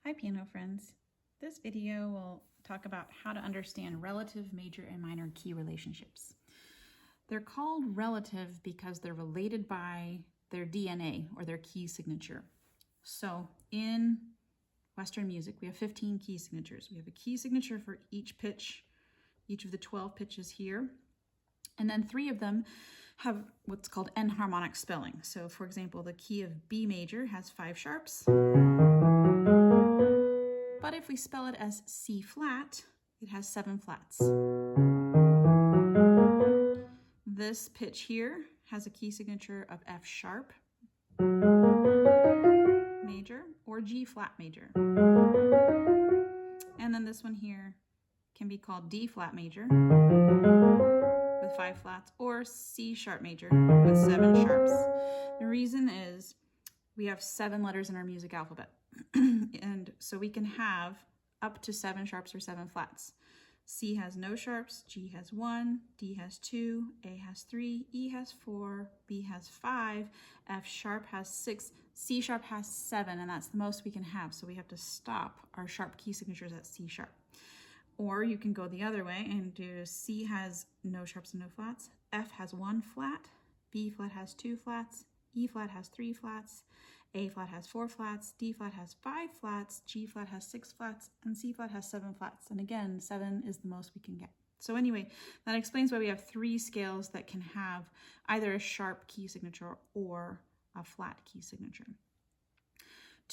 Hi piano friends. This video will talk about how to understand relative, major, and minor key relationships. They're called relative because they're related by their DNA or their key signature. So in Western music, we have 15 key signatures. We have a key signature for each pitch, each of the 12 pitches here. And then 3 of them have what's called enharmonic spelling. So for example, the key of B major has 5 sharps. But if we spell it as C flat, it has 7 flats. This pitch here has a key signature of F sharp major or G flat major. And then this one here can be called D flat major with 5 flats or C sharp major with 7 sharps. The reason is we have 7 letters in our music alphabet. And so we can have up to 7 sharps or 7 flats. C has no sharps, G has 1, D has 2, A has 3, E has 4, B has 5, F sharp has 6, C sharp has 7, and that's the most we can have. So we have to stop our sharp key signatures at C sharp. Or you can go the other way and do C has no sharps and no flats, F has 1 flat, B flat has 2 flats, E flat has 3 flats, A flat has 4 flats, D flat has 5 flats, G flat has 6 flats, and C flat has 7 flats. And again, 7 is the most we can get. So anyway, that explains why we have 3 scales that can have either a sharp key signature or a flat key signature.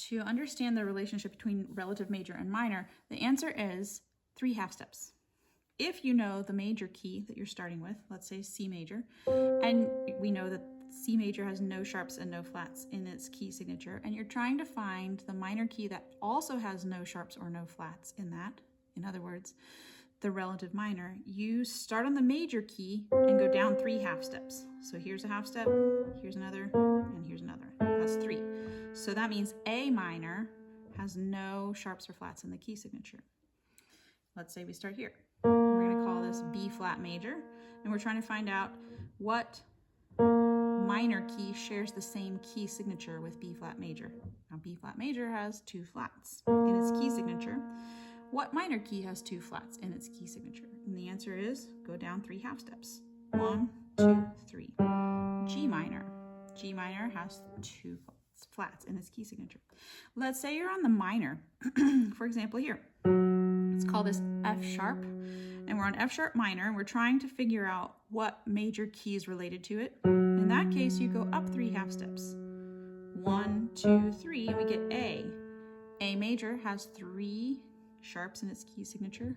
To understand the relationship between relative, major, and minor, the answer is 3 half steps. If you know the major key that you're starting with, let's say C major, and we know that C major has no sharps and no flats in its key signature, and you're trying to find the minor key that also has no sharps or no flats in that, in other words, the relative minor, you start on the major key and go down 3 half steps. So here's a half step, here's another, and here's another. That's 3. So that means A minor has no sharps or flats in the key signature. Let's say we start here. We're going to call this B flat major, and we're trying to find out what minor key shares the same key signature with B flat major. Now B flat major has 2 flats in its key signature. What minor key has 2 flats in its key signature? And the answer is go down 3 half steps. 1, 2, 3. G minor. G minor has 2 flats in its key signature. Let's say you're on the minor. For example, here. Let's call this F sharp. And we're on F sharp minor, and we're trying to figure out what major key is related to it. In that case, you go up 3 half steps. 1, 2, 3, and we get A. A major has 3 sharps in its key signature.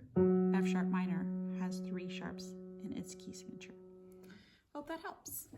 F sharp minor has 3 sharps in its key signature. Hope that helps.